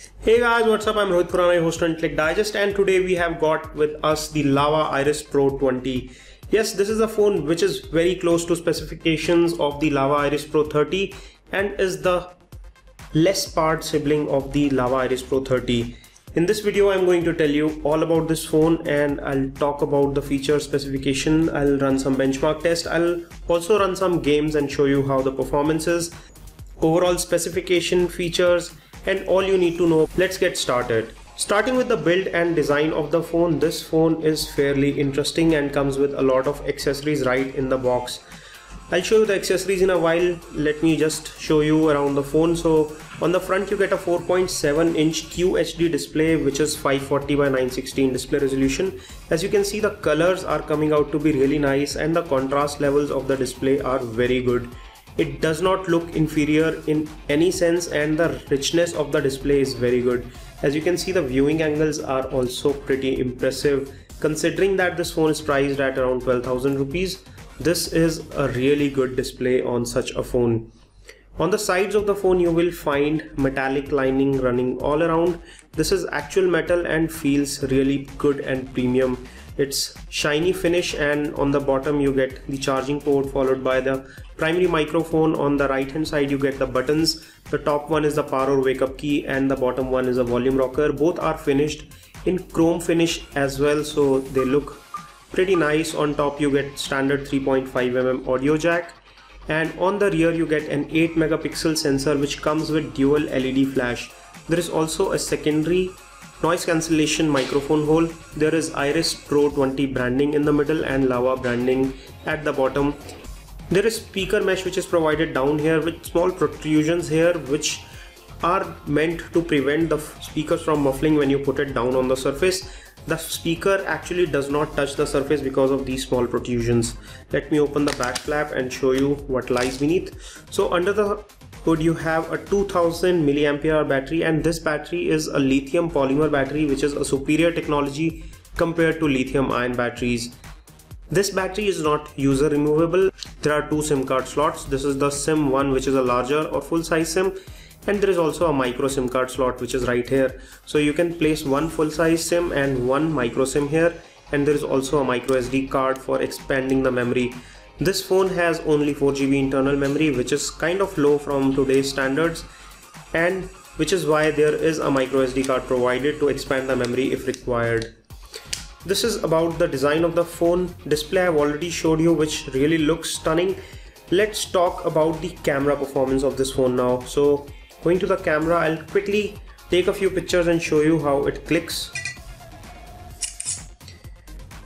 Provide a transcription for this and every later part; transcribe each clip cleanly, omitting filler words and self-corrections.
Hey guys, what's up? I'm Rohit Khurana, host on Intellect Digest, and today we have got with us the Lava Iris Pro 20. Yes, this is a phone which is very close to specifications of the Lava Iris Pro 30 and is the less powered sibling of the Lava Iris Pro 30. In this video, I'm going to tell you all about this phone and I'll talk about the feature specification. I'll run some benchmark tests. I'll also run some games and show you how the performance is, overall specification, features, and all you need to know. Let's get started. Starting with the build and design of the phone, this phone is fairly interesting and comes with a lot of accessories right in the box. I'll show you the accessories in a while. Let me just show you around the phone. So on the front you get a 4.7-inch QHD display, which is 540 by 916 display resolution. As you can see, the colors are coming out to be really nice and the contrast levels of the display are very good. It does not look inferior in any sense and the richness of the display is very good. As you can see, the viewing angles are also pretty impressive. Considering that this phone is priced at around 12,000 rupees, this is a really good display on such a phone. On the sides of the phone you will find metallic lining running all around. This is actual metal and feels really good and premium. It's shiny finish, and on the bottom you get the charging port followed by the primary microphone. On the right hand side you get the buttons. The top one is the power or wake up key and the bottom one is a volume rocker. Both are finished in chrome finish as well, so they look pretty nice. On top you get standard 3.5mm audio jack, and on the rear you get an 8 megapixel sensor which comes with dual LED flash. There is also a secondary noise cancellation microphone hole. There is Iris Pro 20 branding in the middle and Lava branding at the bottom. There is speaker mesh which is provided down here with small protrusions here which are meant to prevent the speakers from muffling when you put it down on the surface. The speaker actually does not touch the surface because of these small protrusions. Let me open the back flap and show you what lies beneath. So under the hood you have a 2000 mAh battery, and this battery is a lithium polymer battery which is a superior technology compared to lithium ion batteries. This battery is not user removable. There are two SIM card slots. This is the SIM 1 which is a larger or full size SIM, and there is also a micro SIM card slot which is right here. So you can place one full size SIM and one micro SIM here, and there is also a micro SD card for expanding the memory. This phone has only 4GB internal memory, which is kind of low from today's standards, and which is why there is a micro SD card provided to expand the memory if required. This is about the design of the phone. Display I've already showed you, which really looks stunning. Let's talk about the camera performance of this phone now. So going to the camera, I'll quickly take a few pictures and show you how it clicks.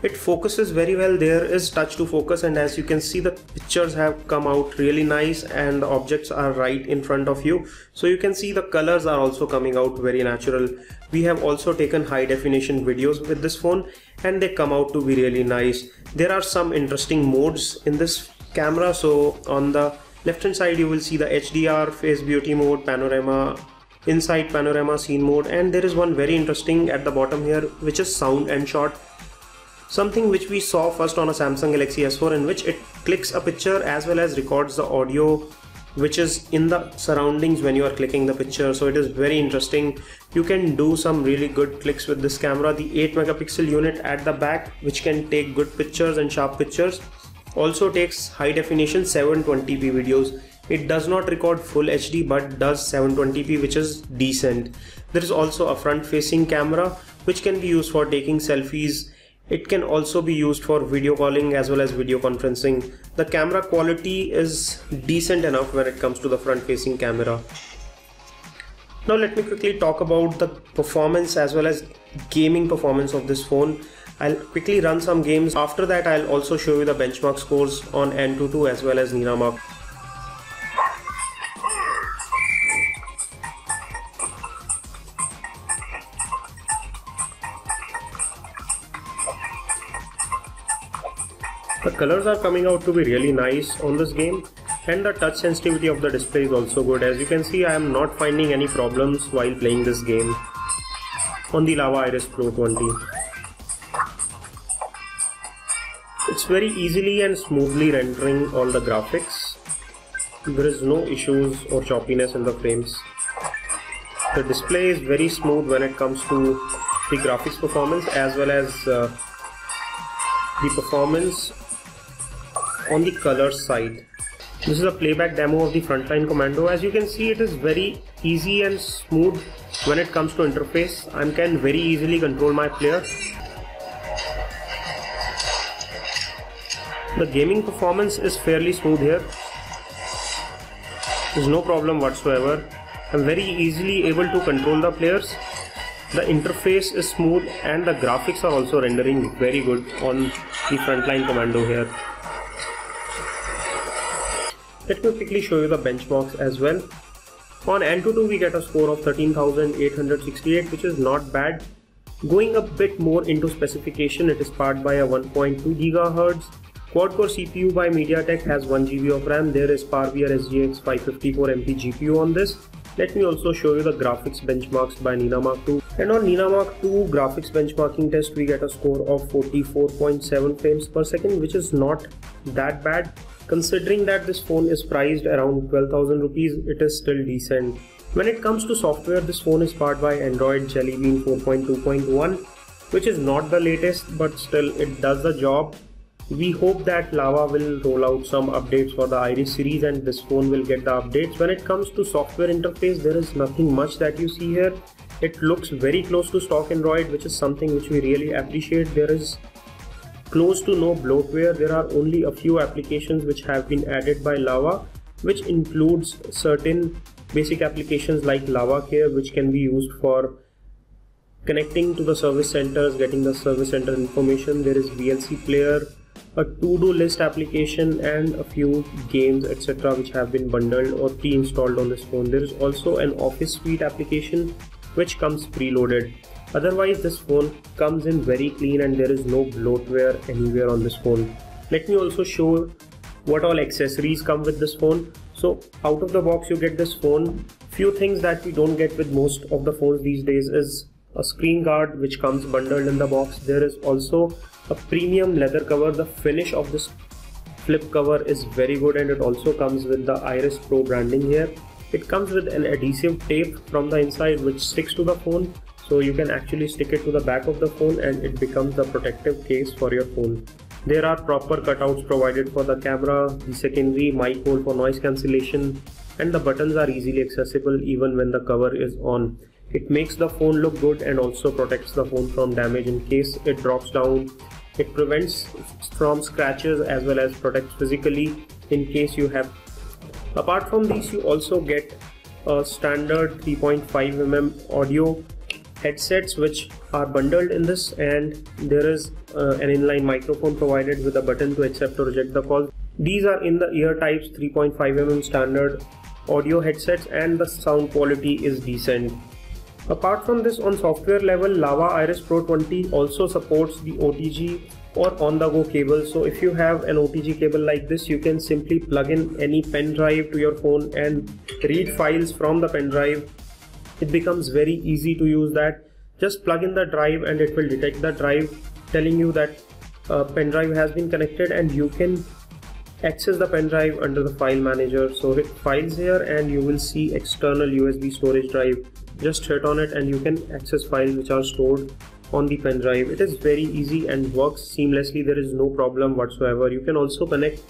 It focuses very well. There is touch to focus, and as you can see, the pictures have come out really nice and the objects are right in front of you. So you can see the colors are also coming out very natural. We have also taken high definition videos with this phone and they come out to be really nice. There are some interesting modes in this camera. So on the left hand side you will see the HDR, face beauty mode, panorama, inside panorama, scene mode, and there is one very interesting at the bottom here which is sound and shot. Something which we saw first on a Samsung Galaxy S4, in which it clicks a picture as well as records the audio which is in the surroundings when you are clicking the picture. So it is very interesting. You can do some really good clicks with this camera. The 8 megapixel unit at the back, which can take good pictures and sharp pictures, also takes high definition 720p videos. It does not record full HD but does 720p, which is decent. There is also a front facing camera which can be used for taking selfies. It can also be used for video calling as well as video conferencing. The camera quality is decent enough when it comes to the front facing camera. Now let me quickly talk about the performance as well as gaming performance of this phone. I'll quickly run some games. After that I'll also show you the benchmark scores on Antutu as well as Niramark. The colors are coming out to be really nice on this game, and the touch sensitivity of the display is also good. As you can see, I am not finding any problems while playing this game on the Lava Iris Pro 20. It's very easily and smoothly rendering all the graphics. There is no issues or choppiness in the frames. The display is very smooth when it comes to the graphics performance as well as the performance on the color side. This is a playback demo of the Frontline Commando. As you can see, it is very easy and smooth when it comes to interface. I can very easily control my player. The gaming performance is fairly smooth here. There's no problem whatsoever. I'm very easily able to control the players. The interface is smooth and the graphics are also rendering very good on the Frontline Commando here. Let me quickly show you the benchmarks as well. On Antutu we get a score of 13,868, which is not bad. Going a bit more into specification, it is powered by a 1.2 GHz quad-core CPU by MediaTek, has 1 GB of RAM. There is PowerVR SGX 554MP GPU on this. Let me also show you the graphics benchmarks by Nina Mark II. And on Nina Mark II graphics benchmarking test, we get a score of 44.7 frames per second, which is not that bad. Considering that this phone is priced around 12,000 rupees, it is still decent. When it comes to software, this phone is powered by Android Jelly Bean 4.2.1, which is not the latest, but still it does the job. We hope that Lava will roll out some updates for the Iris series and this phone will get the updates. When it comes to software interface, there is nothing much that you see here. It looks very close to stock Android, which is something which we really appreciate. There is close to no bloatware. There are only a few applications which have been added by Lava, which includes certain basic applications like Lava Care, which can be used for connecting to the service centers, getting the service center information. There is VLC player, a to-do list application and a few games etc. which have been bundled or pre-installed on this phone. There is also an Office Suite application which comes preloaded. Otherwise this phone comes in very clean and there is no bloatware anywhere on this phone. Let me also show what all accessories come with this phone. So out of the box you get this phone. Few things that we don't get with most of the phones these days is a screen guard which comes bundled in the box. There is also a premium leather cover. The finish of this flip cover is very good and it also comes with the Iris Pro branding here. It comes with an adhesive tape from the inside which sticks to the phone, so you can actually stick it to the back of the phone and it becomes the protective case for your phone. There are proper cutouts provided for the camera, the secondary mic hole for noise cancellation, and the buttons are easily accessible even when the cover is on. It makes the phone look good and also protects the phone from damage in case it drops down. It prevents from scratches as well as protects physically in case you have. Apart from these, you also get a standard 3.5mm audio headsets which are bundled in this, and there is an inline microphone provided with a button to accept or reject the call. These are in the ear types 3.5mm standard audio headsets and the sound quality is decent. Apart from this, on software level, Lava Iris Pro 20 also supports the OTG or on-the-go cable. So if you have an OTG cable like this, you can simply plug in any pen drive to your phone and read files from the pen drive. It becomes very easy to use that. Just plug in the drive and it will detect the drive, telling you that pen drive has been connected, and you can access the pen drive under the file manager. So hit files here and you will see external USB storage drive. Just hit on it and you can access files which are stored on the pen drive. It is very easy and works seamlessly. There is no problem whatsoever. You can also connect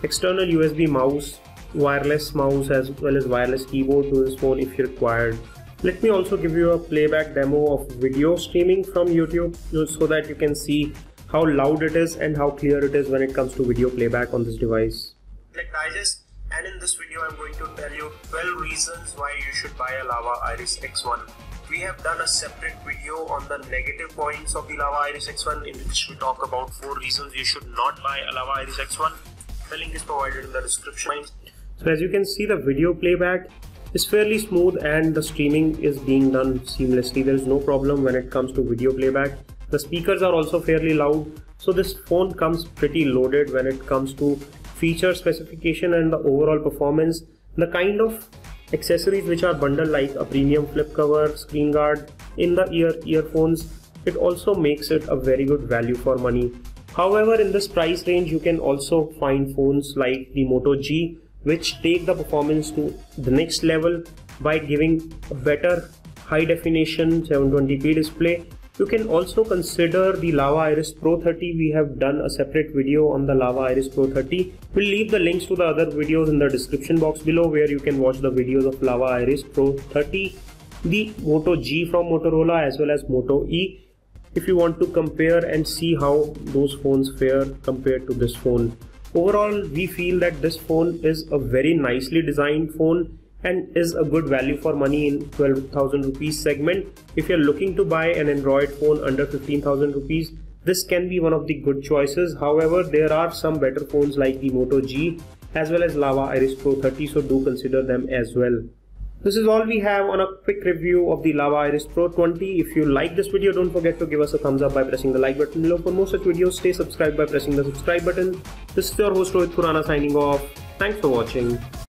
external USB mouse, wireless mouse as well as wireless keyboard to this phone if required. Let me also give you a playback demo of video streaming from YouTube so that you can see how loud it is and how clear it is when it comes to video playback on this device. Digest, and in this video I'm going to tell you 12 reasons why you should buy a Lava Iris X1. We have done a separate video on the negative points of the Lava Iris X1 in which we talk about 4 reasons you should not buy a Lava Iris X1. The link is provided in the description. So as you can see, the video playback is fairly smooth and the streaming is being done seamlessly. There is no problem when it comes to video playback. The speakers are also fairly loud, so this phone comes pretty loaded when it comes to feature specification and the overall performance. The kind of accessories which are bundled like a premium flip cover, screen guard, in the earphones, it also makes it a very good value for money. However, in this price range you can also find phones like the Moto G which take the performance to the next level by giving a better high definition 720p display. You can also consider the Lava Iris Pro 30. We have done a separate video on the Lava Iris Pro 30. We'll leave the links to the other videos in the description box below, where you can watch the videos of Lava Iris Pro 30, the Moto G from Motorola, as well as Moto E, if you want to compare and see how those phones fare compared to this phone. Overall, we feel that this phone is a very nicely designed phone and is a good value for money in 12,000 rupees segment. If you're looking to buy an Android phone under 15,000 rupees, this can be one of the good choices. However, there are some better phones like the Moto G as well as Lava Iris Pro 30, so do consider them as well. This is all we have on a quick review of the Lava Iris Pro 20. If you like this video, don't forget to give us a thumbs up by pressing the like button below. For more such videos, stay subscribed by pressing the subscribe button. This is your host Rohit Khurana signing off. Thanks for watching.